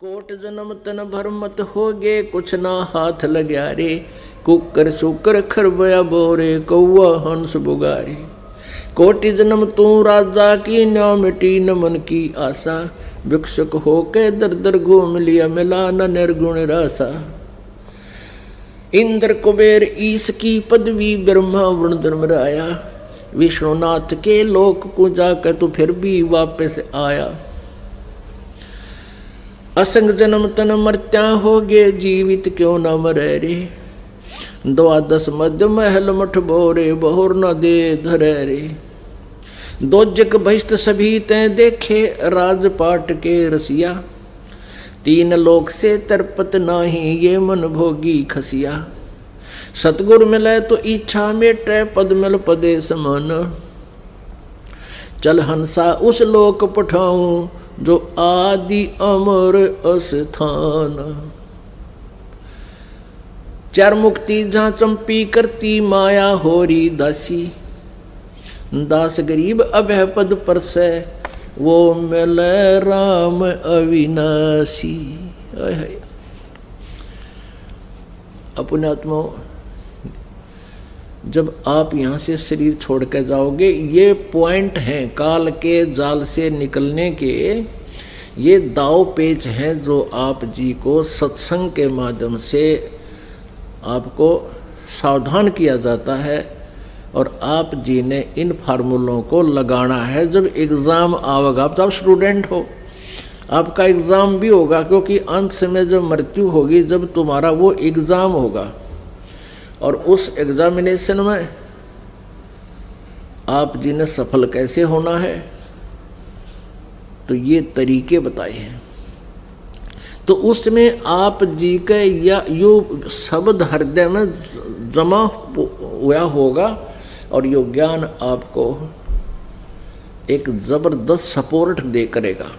Coat जन्म तन भर मत होगे कुछ ना हाथ लग्या रे। कुकर सुकर खरबया बोरे कौआ हंस बुगारे। कोटि जन्म तू राजा की न्या मिटी न मन की आशा। भिक्षुक होके दर दर घूम लिया मिला न निर्गुण रासा। इंद्र कुबेर ईश की पदवी ब्रह्मा वरुण धर्मराया। विष्णुनाथ के लोक को जाकर तू फिर भी वापस आया। असंग जन्म तन मर्त्या होगे जीवित क्यों न मरे रे। द्वादश मध्य महल मठ बोरे बहुर न दे धरे रे। दो जग बहिष्ठ सभी तय देखे राजपाट के रसिया। तीन लोक से तरपत नाही ये मन भोगी खसिया। सतगुर मिले तो इच्छा मेटे पद मिल पदे समान। चल हंसा उस लोक पठाऊं जो आदि अमर अस्थान। चार मुक्ति जहाँ चंपी करती माया होरी दासी। दास गरीब अभय पद पर से वो मिले राम अविनाशी। अपने आत्मा जब आप यहाँ से शरीर छोड़ कर जाओगे, ये पॉइंट हैं काल के जाल से निकलने के। ये दाव पेच हैं जो आप जी को सत्संग के माध्यम से आपको सावधान किया जाता है और आप जी ने इन फार्मूलों को लगाना है। जब एग्ज़ाम आवेगा, तो आप स्टूडेंट हो, आपका एग्ज़ाम भी होगा, क्योंकि अंत में जब मृत्यु होगी, जब तुम्हारा वो एग्ज़ाम होगा और उस एग्जामिनेशन में आप जी ने सफल कैसे होना है, तो ये तरीके बताए हैं। तो उसमें आप जी के या यो शब्द हृदय में जमा हुआ होगा और यो ज्ञान आपको एक जबरदस्त सपोर्ट दे करेगा।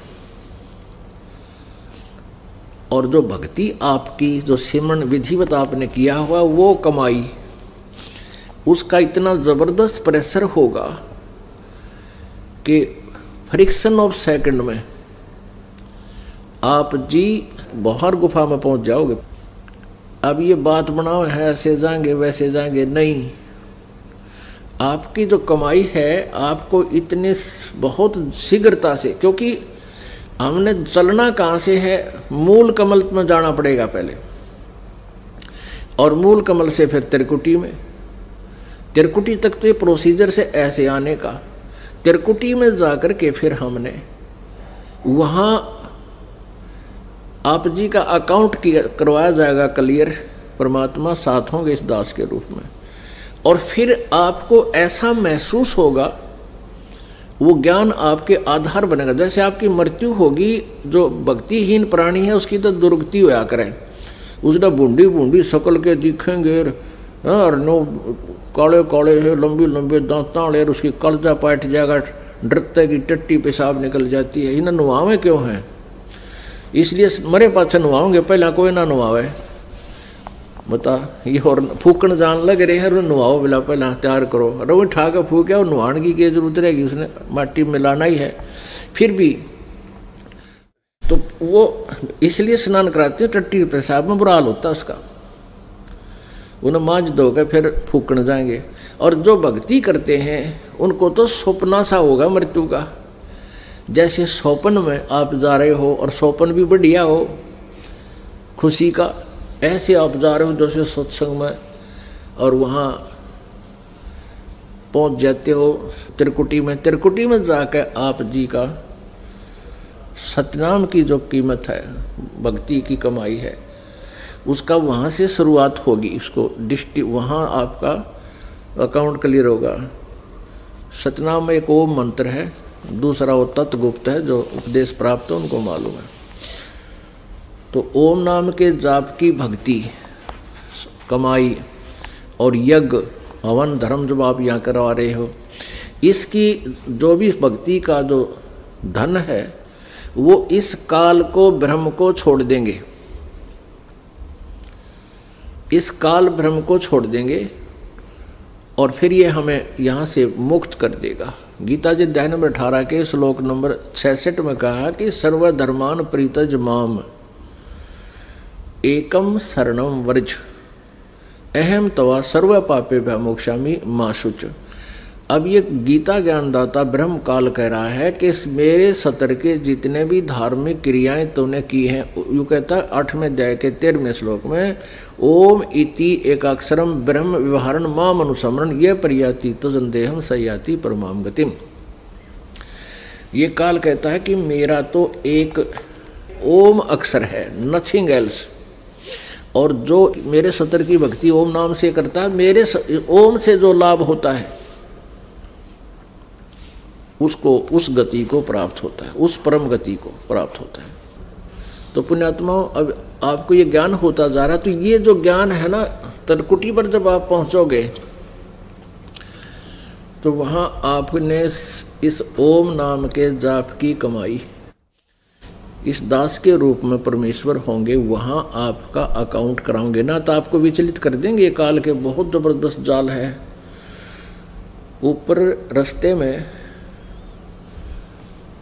और जो भक्ति आपकी, जो सिमरन विधिवत आपने किया हुआ, वो कमाई, उसका इतना ज़बरदस्त प्रेशर होगा कि फ्रिक्शन ऑफ सेकंड में आप जी बाहर गुफा में पहुंच जाओगे। अब ये बात बनाओ है ऐसे जाएंगे वैसे जाएंगे, नहीं। आपकी जो कमाई है आपको इतने बहुत शीघ्रता से, क्योंकि हमने चलना कहाँ से है, मूल कमल में जाना पड़ेगा पहले, और मूल कमल से फिर त्रिकुटी में। त्रिकुटी तक तो ये प्रोसीजर से ऐसे आने का। त्रिकुटी में जाकर के फिर हमने वहाँ आप जी का अकाउंट करवाया जाएगा क्लियर। परमात्मा साथ होंगे इस दास के रूप में, और फिर आपको ऐसा महसूस होगा, वो ज्ञान आपके आधार बनेगा। जैसे आपकी मृत्यु होगी, जो भक्तिहीन प्राणी है उसकी तो दुर्गति होया करे, उसने बूंदी बूंदी शकल के दिखेंगे और नो काले काले है, लंबी लंबे दांता वाले, उसकी कलजा पाट जाएगा, डरते की टट्टी पेशाब निकल जाती है। इन्हें नुआवे क्यों हैं? इसलिए मरे पाछे नुआओगे, पहला कोई ना नुआवे। बता, ये और फूकन जान लग रहे हैं, नुआओ बिला पहला तैयार करो। अरे वो ठा के फूके और नुआन की क्या जरूरत रहेगी, उसने माटी मिलाना ही है। फिर भी तो वो इसलिए स्नान कराते हैं, टट्टी पेशाब में बुरा हाल होता है उसका। उन्हें मांझ धोकर फिर फूकन जाएंगे। और जो भक्ति करते हैं उनको तो सपना सा होगा मृत्यु का। जैसे सोपन में आप जा रहे हो और सोपन भी बढ़िया हो खुशी का, ऐसे आप जा रहे हो जैसे सत्संग में, और वहाँ पहुँच जाते हो त्रिकुटी में। त्रिकुटी में जाकर आप जी का सतनाम की जो कीमत है, भक्ति की कमाई है, उसका वहाँ से शुरुआत होगी। उसको वहाँ आपका अकाउंट क्लियर होगा। सतनाम में एक ओम मंत्र है, दूसरा वो तत्गुप्त है, जो उपदेश प्राप्त है उनको मालूम है। तो ओम नाम के जाप की भक्ति कमाई और यज्ञ हवन धर्म जब आप यहाँ करवा रहे हो, इसकी जो भी भक्ति का जो धन है वो इस काल को भ्रम को छोड़ देंगे, इस काल भ्रम को छोड़ देंगे और फिर ये हमें यहाँ से मुक्त कर देगा। गीता जी अध्याय नंबर 18 के श्लोक नंबर 66 में कहा कि सर्वधर्मान परित्यज माम एकम शरणम व्रज अहम तवा सर्व पापे मोक्षामि मां शुच। अब ये गीता ज्ञानदाता ब्रह्म काल कह रहा है कि मेरे सतर के जितने भी धार्मिक क्रियाएं तूने की हैं, यू कहता है 8वें अध्याय के 13वें श्लोक में, ओम इति एकाक्षरम ब्रह्म व्यवहारण माम अनुसमरण ये प्रयाति तजंदेहम सयाति परमाम गतिम। ये काल कहता है कि मेरा तो एक ओम अक्षर है, नथिंग एल्स, और जो मेरे सतर की भक्ति ओम नाम से करता है, मेरे ओम से जो लाभ होता है उसको, उस गति को प्राप्त होता है, उस परम गति को प्राप्त होता है। तो पुण्यात्माओं, अब आपको ये ज्ञान होता जा रहा है, तो ये जो ज्ञान है ना, तरकुटी पर जब आप पहुंचोगे तो वहां आपने इस ओम नाम के जाप की कमाई, इस दास के रूप में परमेश्वर होंगे, वहां आपका अकाउंट कराओगे ना, तो आपको विचलित कर देंगे। ये काल के बहुत जबरदस्त जाल है। ऊपर रास्ते में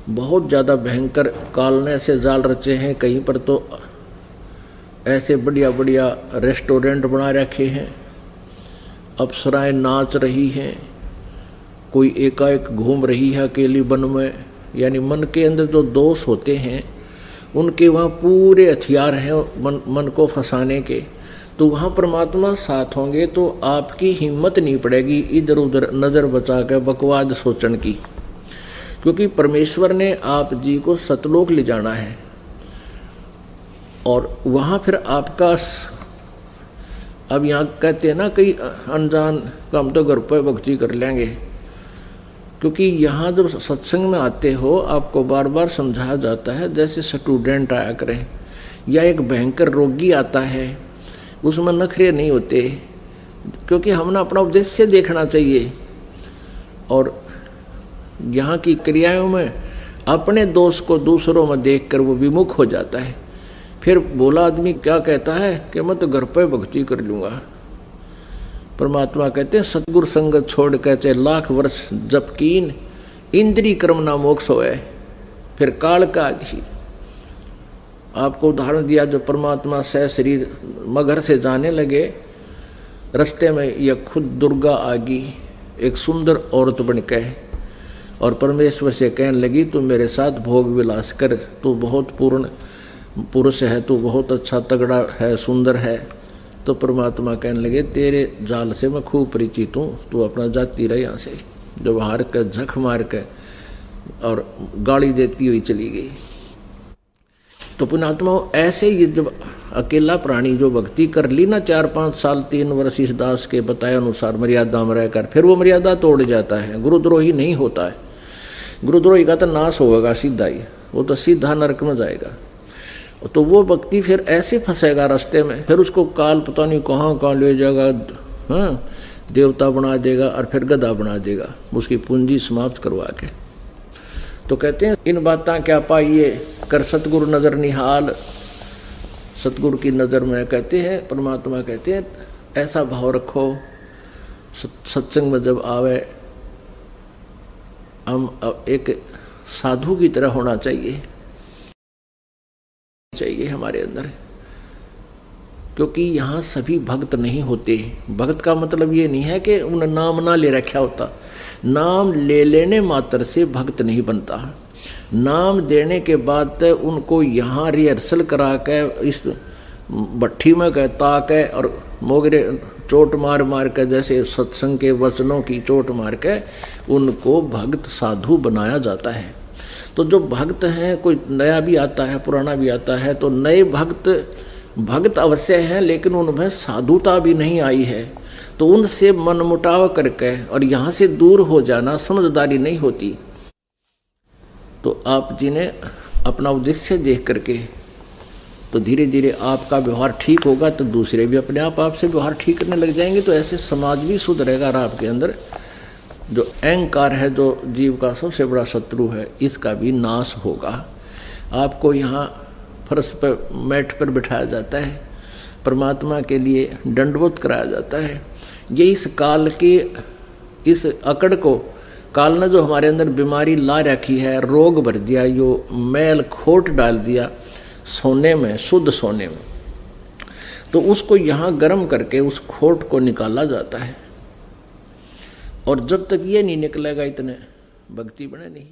बहुत ज़्यादा भयंकर काल ने ऐसे जाल रचे हैं, कहीं पर तो ऐसे बढ़िया बढ़िया रेस्टोरेंट बना रखे हैं, अप्सराएं नाच रही हैं, कोई एकाएक घूम रही है अकेली वन में, यानी मन के अंदर जो दोष होते हैं उनके वहाँ पूरे हथियार हैं मन को फंसाने के। तो वहाँ परमात्मा साथ होंगे तो आपकी हिम्मत नहीं पड़ेगी इधर उधर नज़र बचा कर बकवाद सोचन की, क्योंकि परमेश्वर ने आप जी को सतलोक ले जाना है। और वहाँ फिर आपका, अब यहाँ कहते हैं ना कई अनजान का, हम तो घर पर भक्ति कर लेंगे, क्योंकि यहाँ जब सत्संग में आते हो आपको बार बार समझाया जाता है, जैसे स्टूडेंट आया करें या एक भयंकर रोगी आता है, उसमें नखरे नहीं होते, क्योंकि हमने अपना उद्देश्य देखना चाहिए। और यहाँ की क्रियाओं में अपने दोष को दूसरों में देखकर वो विमुख हो जाता है। फिर बोला आदमी क्या कहता है कि मैं तो घर पर भक्ति कर लूँगा। परमात्मा कहते हैं सतगुरु संगत छोड़ कर चाहे लाख वर्ष जप कीन, इंद्री कर्म ना मोक्ष होए, फिर काल का आधि। आपको उदाहरण दिया, जब परमात्मा सह शरीर मगर से जाने लगे, रास्ते में यह खुद दुर्गा आ गई एक सुंदर औरत बन के, और परमेश्वर से कहने लगी तू मेरे साथ भोग विलास कर, तू बहुत पूर्ण पुरुष है, तू बहुत अच्छा तगड़ा है, सुंदर है। तो परमात्मा कहने लगे तेरे जाल से मैं खूब परिचित हूँ, तू अपना जाती रहे यहाँ से। जब हार कर झक मार कर और गाली देती हुई चली गई। तो पुण्यात्माओं, ऐसे ही जब अकेला प्राणी जो भक्ति कर ली ना 4-5 साल 3 वर्ष इस दास के बताए अनुसार मर्यादा में रहकर, फिर वो मर्यादा तोड़ जाता है, गुरुद्रोही नहीं होता है। गुरुद्रोही का तो नाश होगा सीधा ही, वो तो सीधा नरक में जाएगा। तो वो व्यक्ति फिर ऐसे फंसेगा रास्ते में, फिर उसको काल पता नहीं कहाँ ले जाएगा, हाँ, देवता बना देगा और फिर गधा बना देगा, उसकी पूंजी समाप्त करवा के। तो कहते हैं इन बातें क्या पाइए कर सतगुरु नजर निहाल, सतगुरु की नज़र में कहते हैं परमात्मा कहते हैं ऐसा भाव रखो, सत्संग में जब आवे हम एक साधु की तरह होना चाहिए हमारे अंदर, क्योंकि यहाँ सभी भक्त नहीं होते। भक्त का मतलब ये नहीं है कि उन्हें नाम ना ले रखा होता, नाम ले लेने मात्र से भक्त नहीं बनता। नाम देने के बाद उनको यहाँ रिहर्सल करा के इस भट्ठी में कहता के और मोगरे चोट मार मार के, जैसे सत्संग के वचनों की चोट मार के उनको भक्त साधु बनाया जाता है। तो जो भक्त हैं, कोई नया भी आता है पुराना भी आता है, तो नए भक्त अवश्य हैं लेकिन उनमें साधुता भी नहीं आई है, तो उनसे मनमुटाव करके और यहाँ से दूर हो जाना समझदारी नहीं होती। तो आप जी ने अपना उद्देश्य देख करके, तो धीरे धीरे आपका व्यवहार ठीक होगा तो दूसरे भी अपने आप आपसे व्यवहार ठीक करने लग जाएंगे। तो ऐसे समाज भी सुधरेगा और आपके अंदर जो अहंकार है, जो जीव का सबसे बड़ा शत्रु है, इसका भी नाश होगा। आपको यहाँ फर्श पर मैट पर बिठाया जाता है, परमात्मा के लिए दंडवत कराया जाता है। ये इस काल के इस अकड़ को, काल ने जो हमारे अंदर बीमारी ला रखी है, रोग भर दिया, यो मैल खोट डाल दिया सोने में, शुद्ध सोने में, तो उसको यहाँ गर्म करके उस खोट को निकाला जाता है। और जब तक ये नहीं निकलेगा इतने भक्ति बने नहीं।